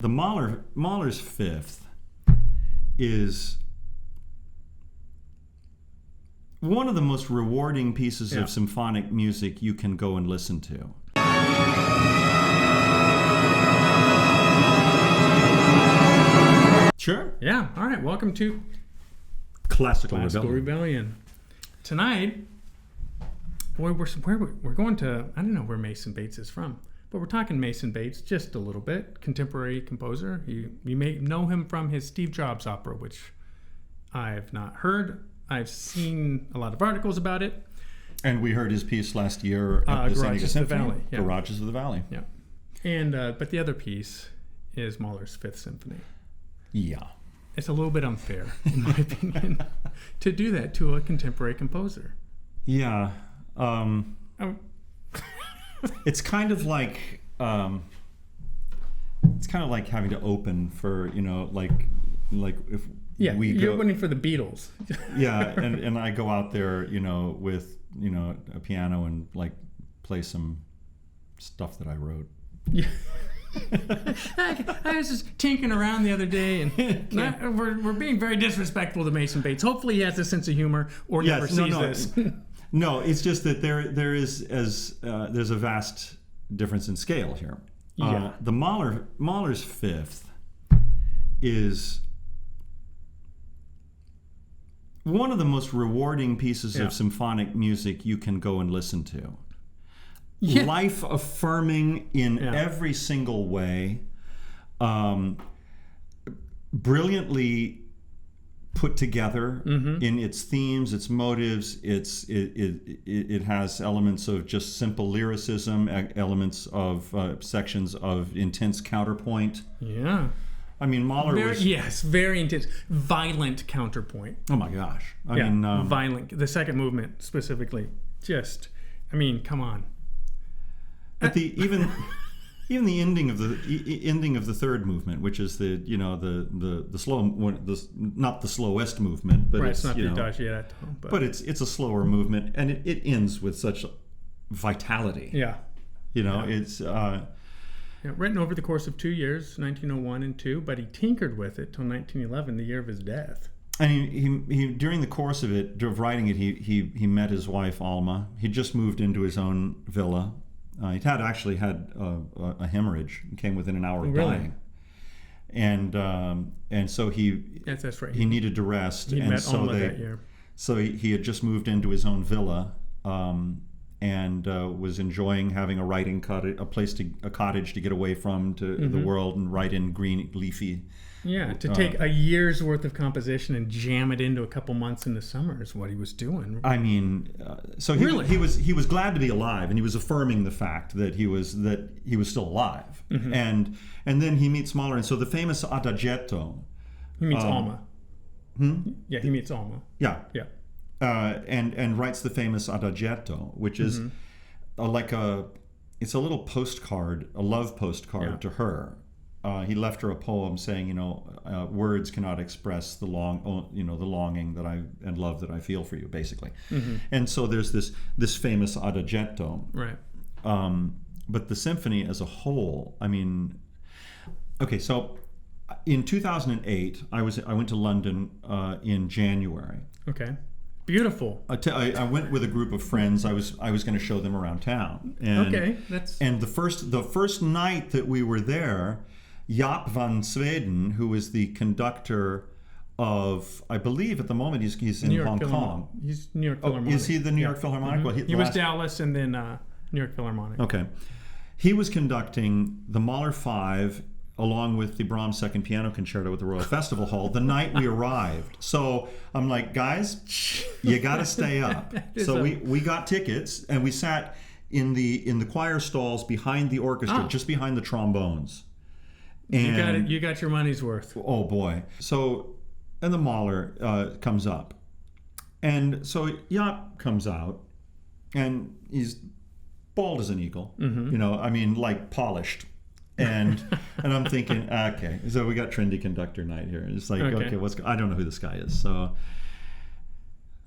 The Mahler's Fifth is one of the most rewarding pieces of symphonic music you can go and listen to. Sure. Yeah. All right. Welcome to Classical Rebellion. Tonight, boy, we're going to, I don't know where Mason Bates is from, but we're talking Mason Bates just a little bit. Contemporary composer. You may know him from his Steve Jobs opera, which I have not heard. I've seen a lot of articles about it. And we heard his piece last year at the San Diego Symphony. Yeah. Garages of the Valley. Yeah. And but the other piece is Mahler's Fifth Symphony. Yeah. It's a little bit unfair, in my opinion, to do that to a contemporary composer. Yeah. It's kind of like having to open for, like if you're winning for the Beatles. Yeah, and I go out there, with a piano and play some stuff that I wrote. Yeah. I was just tinkering around the other day, and we're being very disrespectful to Mason Bates. Hopefully, he has a sense of humor or never sees this. No, it's just that there's a vast difference in scale here. Yeah. The Mahler's Fifth is one of the most rewarding pieces of symphonic music you can go and listen to. Yeah. Life affirming in every single way, brilliantly put together in its themes, its motives. It has elements of just simple lyricism, elements of sections of intense counterpoint. Yeah. I mean, Mahler was... Yes, very intense. Violent counterpoint. Oh my gosh. I mean... violent. The second movement specifically. Just, come on. At even the ending of the third movement, which is the slow one, not the slowest movement, but it's not the adagietto, but it's a slower movement, and it ends with such vitality. Yeah. It's written over the course of 2 years, 1901 and 2, but he tinkered with it till 1911, the year of his death. And he during the course of writing it, he met his wife Alma. He just moved into his own villa. He actually had a hemorrhage and came within an hour of dying, and so that's right. He needed to rest, he met Alma that year. So he had just moved into his own villa, and was enjoying having a writing cottage, a cottage to get away from the world and write in green leafy. Yeah, to take a year's worth of composition and jam it into a couple months in the summer is what he was doing. I mean, so he was glad to be alive, and he was affirming the fact that he was still alive. And then he meets Mahler, and so the famous adagietto. He meets Alma. Yeah, he meets Alma. Yeah. Yeah. And writes the famous adagietto, which is it's a little postcard, a love postcard to her. He left her a poem saying, words cannot express the longing and love that I feel for you, basically. And so there's this famous adagietto. Right. But the symphony as a whole, okay, so in 2008, I went to London in January. Okay. Beautiful. I went with a group of friends. I was going to show them around town. And, and the first night that we were there, Jaap van Zweden, who is the conductor of, I believe at the moment he's in Hong Kong. He's New York Philharmonic. Is he the New York Philharmonic? Well, he was Dallas and then New York Philharmonic. Okay. He was conducting the Mahler 5 along with the Brahms Second Piano Concerto at the Royal Festival Hall the night we arrived. So I'm like, guys, you got to stay up. So we got tickets, and we sat in the choir stalls behind the orchestra, just behind the trombones. And you got your money's worth. Oh boy. So, and the Mahler comes up. And so Jaap comes out, and he's bald as an eagle, polished. And I'm thinking, okay, so we got trendy conductor night here. It's like, okay, I don't know who this guy is. So,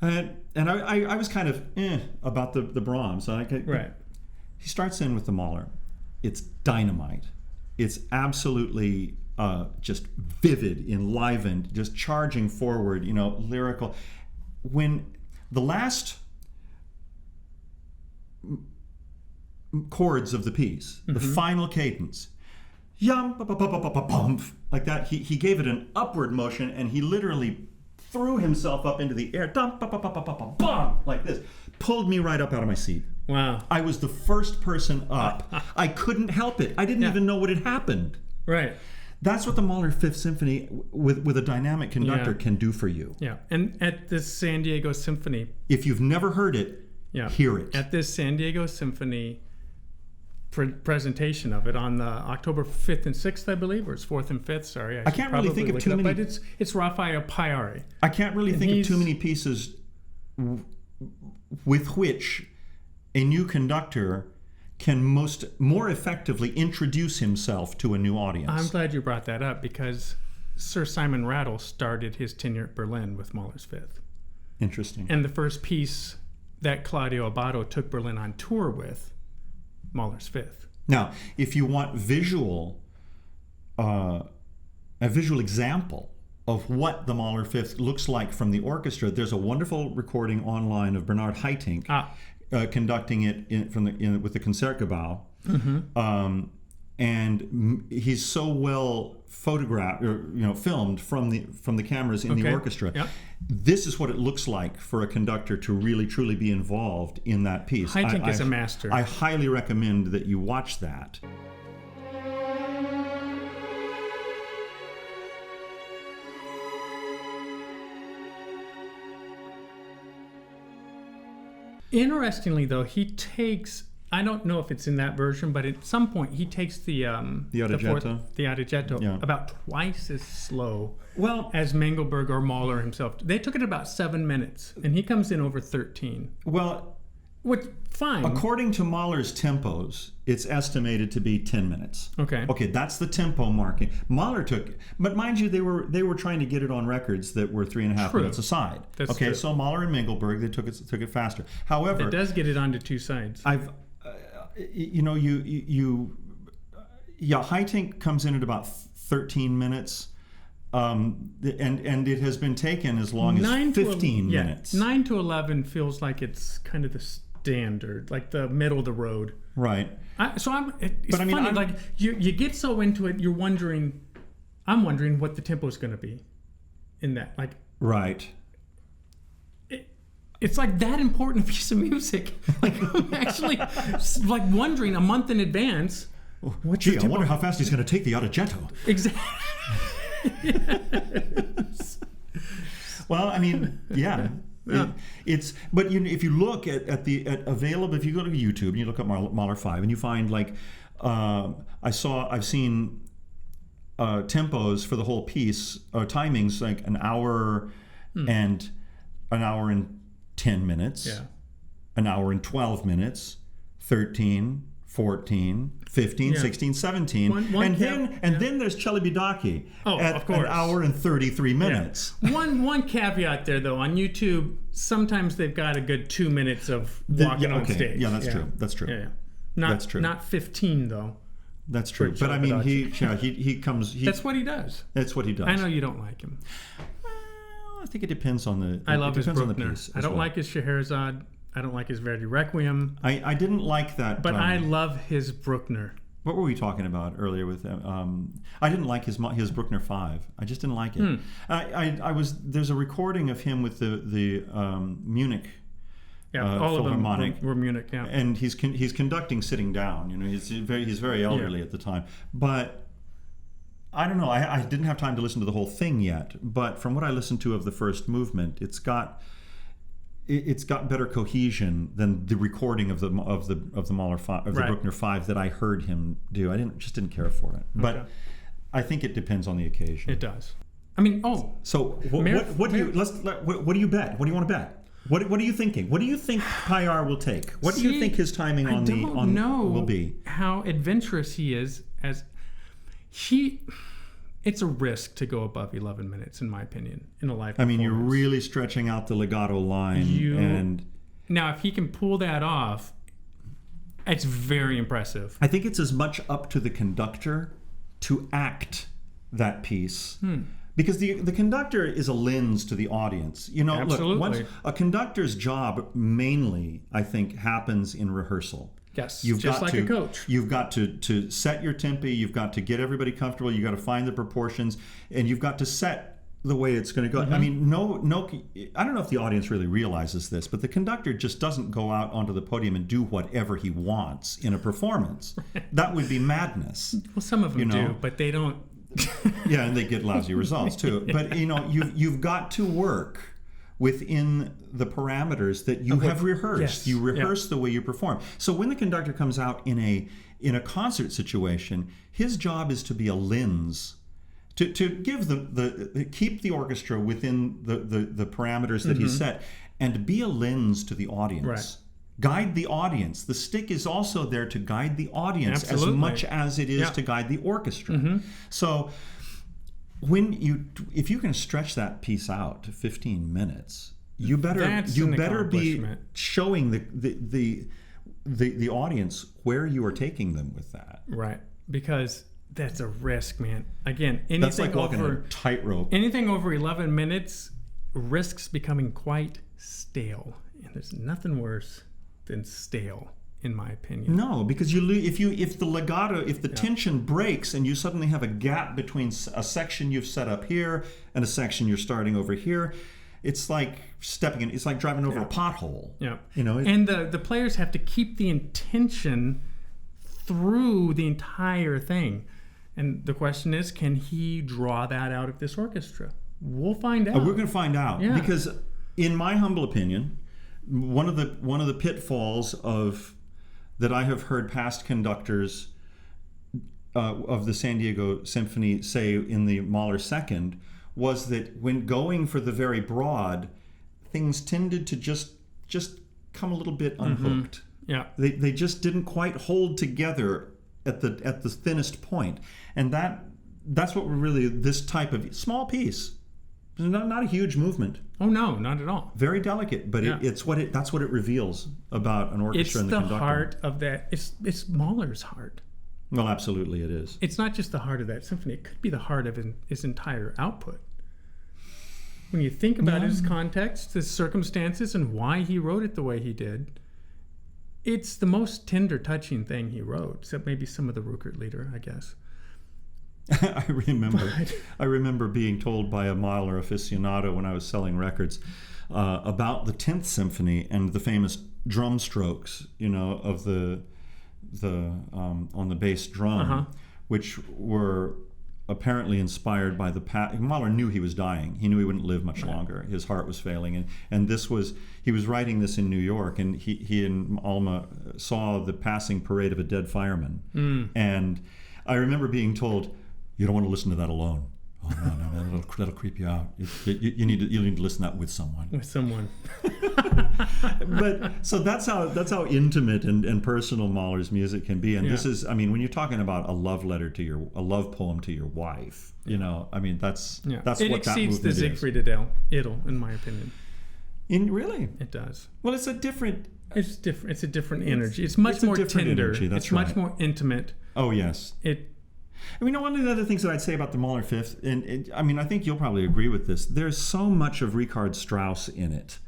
and I was kind of about the Brahms. Right. He starts in with the Mahler. It's dynamite. It's absolutely just vivid, enlivened, just charging forward, lyrical. When the last chords of the piece, the final cadence, yum, bum, like that, he gave it an upward motion, and he literally threw himself up into the air, dum, bum, like this, pulled me right up out of my seat. Wow. I was the first person up. I couldn't help it. I didn't even know what had happened. Right. That's what the Mahler Fifth Symphony with a dynamic conductor can do for you. Yeah. And at the San Diego Symphony, if you've never heard it, hear it. At this San Diego Symphony presentation of it on the October 5th and 6th, I believe, or it's 4th and 5th, sorry. I can't really think of too many. But it's Raphael Piari. I can't really think of too many pieces with which a new conductor can more effectively introduce himself to a new audience. I'm glad you brought that up, because Sir Simon Rattle started his tenure at Berlin with Mahler's Fifth. Interesting. And the first piece that Claudio Abbado took Berlin on tour with, Mahler's Fifth. Now, if you want a visual example of what the Mahler Fifth looks like from the orchestra, there's a wonderful recording online of Bernard Haitink conducting it with the Concertgebouw. Mm-hmm. And he's so well photographed, filmed from the cameras in the orchestra. Yep. This is what it looks like for a conductor to really truly be involved in that piece. Haitink is a master. I highly recommend that you watch that. Interestingly, though, he takes, I don't know if it's in that version, but at some point he takes the Adagietto about twice as slow as Mengelberg or Mahler himself. They took it about 7 minutes, and he comes in over 13. Well, which fine. According to Mahler's tempos, it's estimated to be 10 minutes. Okay, that's the tempo marking. Mahler took, but mind you, they were trying to get it on records that were 3.5 minutes aside. That's true. So Mahler and Mengelberg, they took it faster. However, it does get it onto two sides. Haitink comes in at about 13 minutes. And it has been taken as long as 15 minutes. 9 to 11 feels like it's kind of the standard, like the middle of the road. Right. It's funny, like you get so into it, you're wondering. I'm wondering what the tempo is going to be in that. Like. Right. It's like that important a piece of music. Like I'm actually like wondering a month in advance. I wonder how fast he's going to take the Adagietto. Exactly. Yes. Well, I mean, yeah. If you look at available, if you go to YouTube and you look at Mahler 5 and you find like I've seen tempos for the whole piece, timings like an hour and 10 minutes, an hour and 12 minutes, 13, 14, 15, 16, 17, and then there's Celibidache at an hour and 33 minutes. One caveat there, though, on YouTube, sometimes they've got a good 2 minutes of walking on stage. Yeah, that's true. That's true. Yeah. That's true. Not 15 though. That's true. But I mean, he comes. That's what he does. That's what he does. I know you don't like him. I think it depends on the. I love his Bruckner. Piece I don't like his Scheherazade. I don't like his Verdi Requiem. I didn't like that. But I love his Bruckner. What were we talking about earlier with I didn't like his Bruckner 5. I just didn't like it. There's a recording of him with the Munich all Philharmonic. of them were Munich, yeah. And he's conducting sitting down. He's very elderly at the time. But I don't know. I didn't have time to listen to the whole thing yet. But from what I listened to of the first movement, it's got better cohesion than the recording of the Mahler 5, of the Bruckner 5 that I heard him do. I didn't care for it. But I think it depends on the occasion. It does. I mean, so what do you bet? What do you want to bet? What are you thinking? What do you think Payar will take? What do you think his timing will be? How adventurous he is It's a risk to go above 11 minutes, in my opinion, in a live performance. I mean, you're really stretching out the legato line. Now, if he can pull that off, it's very impressive. I think it's as much up to the conductor to act that piece. Because the conductor is a lens to the audience. You know, Absolutely. look, once a conductor's job mainly, I think, happens in rehearsal. Yes, You've just got like to, a coach. You've got to set your tempi. You've got to get everybody comfortable. You've got to find the proportions, and you've got to set the way it's going to go. I mean, no. I don't know if the audience really realizes this, but the conductor just doesn't go out onto the podium and do whatever he wants in a performance. That would be madness. Well, some of them do, but they don't. Yeah, and they get lousy results too. But you know, you've got to work within the parameters that you have rehearsed. Yes. You rehearse the way you perform. So when the conductor comes out in a concert situation, his job is to be a lens. To give the keep the orchestra within the parameters that he set, and be a lens to the audience. Right. Guide the audience. The stick is also there to guide the audience Absolutely. as much as it is to guide the orchestra. So if you can stretch that piece out to 15 minutes, you better be showing the audience where you are taking them with that. Right. Because that's a risk, man. Again, anything That's like walking a tightrope. Anything over 11 minutes risks becoming quite stale. And there's nothing worse than stale, in my opinion. No, because if the legato, if the tension breaks and you suddenly have a gap between a section you've set up here and a section you're starting over here, it's like stepping in. It's like driving over a pothole. Yeah. You know. And the players have to keep the intention through the entire thing. And the question is, can he draw that out of this orchestra? We'll find out. We're going to find out because, in my humble opinion, one of the pitfalls that I have heard past conductors of the San Diego Symphony say in the Mahler Second was that when going for the very broad, things tended to just come a little bit unhooked. Yeah, they just didn't quite hold together at the thinnest point, and that's what we're really this type of small piece. Not a huge movement. Oh no, not at all. Very delicate, but that's what it reveals about an orchestra and the conductor. It's the heart of that. It's Mahler's heart. Well, absolutely, it is. It's not just the heart of that symphony. It could be the heart of his entire output. When you think about his context, his circumstances, and why he wrote it the way he did, it's the most tender, touching thing he wrote, except maybe some of the Rupert Lieder, I guess. I remember being told by a Mahler aficionado when I was selling records about the 10th Symphony and the famous drum strokes, you know, of the on the bass drum, which were apparently inspired by Mahler knew he was dying. He knew he wouldn't live much longer. His heart was failing, and he was writing this in New York, and he and Alma saw the passing parade of a dead fireman, and I remember being told, "You don't want to listen to that alone. Oh no, that'll creep you out. You need to listen to that with someone." With someone. But so that's how intimate and personal Mahler's music can be. And this is, I mean, when you're talking about a love poem to your wife, you know, I mean, that's what that movement is. It exceeds the Siegfried Idyll, in my opinion. Really? It does. Well, it's different. It's a different energy. It's much more tender. Energy, it's much more intimate. Oh yes. I mean, one of the other things that I'd say about the Mahler Fifth, I mean, I think you'll probably agree with this. There's so much of Richard Strauss in it,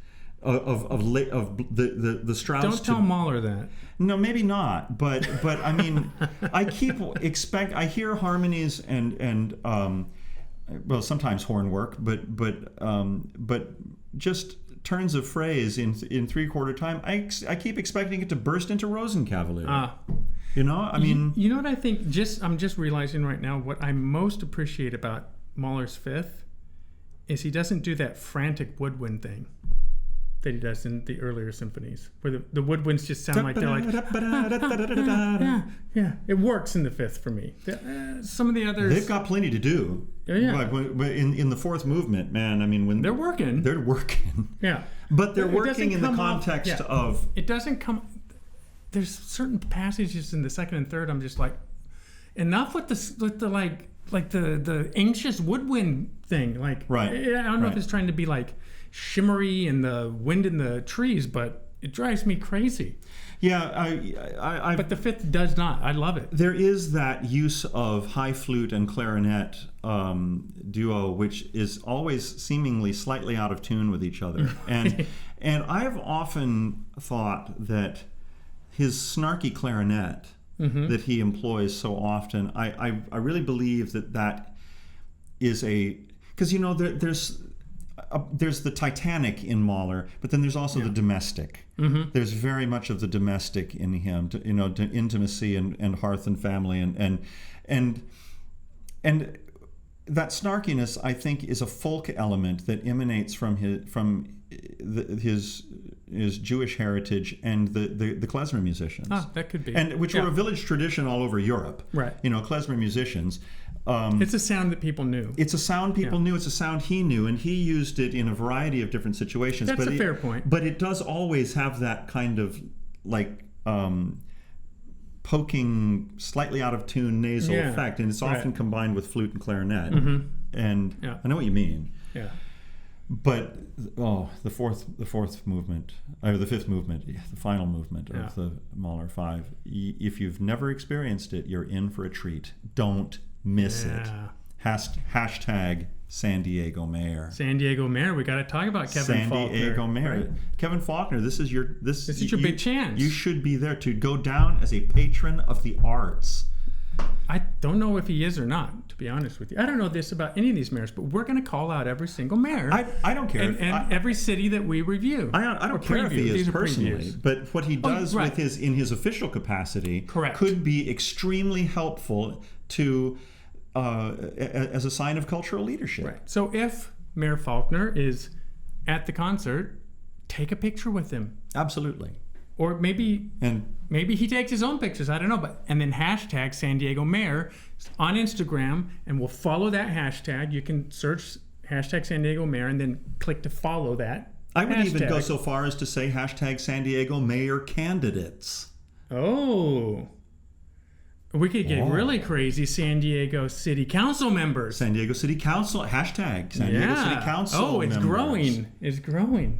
of the Strauss. Don't tell Mahler that. No, maybe not. But I mean, I hear harmonies and well, sometimes horn work, but just turns of phrase in 3/4 time. I keep expecting it to burst into Rosenkavalier. You know, I mean... You know what I think? I'm just realizing right now what I most appreciate about Mahler's Fifth is he doesn't do that frantic woodwind thing that he does in the earlier symphonies, where the woodwinds just sound like they're like... Yeah. It works in the Fifth for me. Some of the others... They've got plenty to do. Yeah. But in the fourth movement, man, I mean... when They're working. They're working. Yeah. But they're working in the context of... It doesn't come... There's certain passages in the second and third I'm just like, enough with the anxious woodwind thing. Like, right. I don't know if it's trying to be like shimmery and the wind in the trees, but it drives me crazy. Yeah, But the fifth does not. I love it. there is that use of high flute and clarinet duo, which is always seemingly slightly out of tune with each other. And I've often thought that his snarky clarinet that he employs so often, I really believe that is because there's the Titanic in Mahler, but then there's also the domestic. There's very much of the domestic in him, to intimacy and hearth and family, and that snarkiness, I think, is a folk element that emanates from his Jewish heritage and the klezmer musicians. That could be. And which were a village tradition all over Europe. Right. Klezmer musicians. It's a sound that people knew. It's a sound people knew. It's a sound he knew, and he used it in a variety of different situations. That's a fair point. But it does always have that kind of poking, slightly out of tune nasal effect, and it's often combined with flute and clarinet. And I know what you mean. Yeah. But the fifth movement, the final movement of the Mahler 5. If you've never experienced it, you're in for a treat. Don't miss it. Hashtag San Diego Mayor. San Diego Mayor. We got to talk about Kevin Faulkner. San Diego Mayor. Right? Kevin Faulkner. This is your big chance. You should be there to go down as a patron of the arts. I don't know if he is or not, to be honest with you. I don't know this about any of these mayors, but we're going to call out every single mayor. I don't care. And every city that we review. I don't care if he is personally, but what he does in his official capacity could be extremely helpful to as a sign of cultural leadership. Right. So if Mayor Faulkner is at the concert, take a picture with him. Absolutely. Or maybe he takes his own pictures. I don't know, and then hashtag San Diego Mayor on Instagram, and we'll follow that hashtag. You can search hashtag San Diego Mayor and then click to follow that. I would even go so far as to say hashtag San Diego Mayor candidates. Oh. We could get really crazy. San Diego City Council members. San Diego City Council, hashtag San Diego City Council members. Growing. It's growing.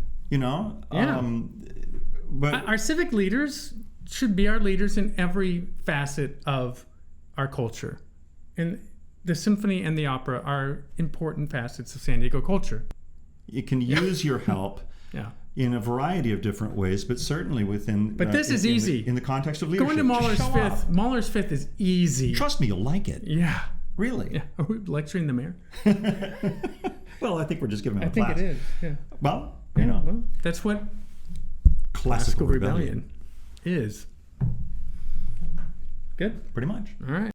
But our civic leaders should be our leaders in every facet of our culture. And the symphony and the opera are important facets of San Diego culture. You can use your help in a variety of different ways, but certainly within... But this is easy. In the context of leadership. Going to Mahler's Fifth is easy. Trust me, you'll like it. Yeah. Really? Yeah. Are we lecturing the mayor? Well, I think we're just giving him a class. I think it is, yeah. Well, well, that's what Classical Rebellion is. Good? Pretty much. All right.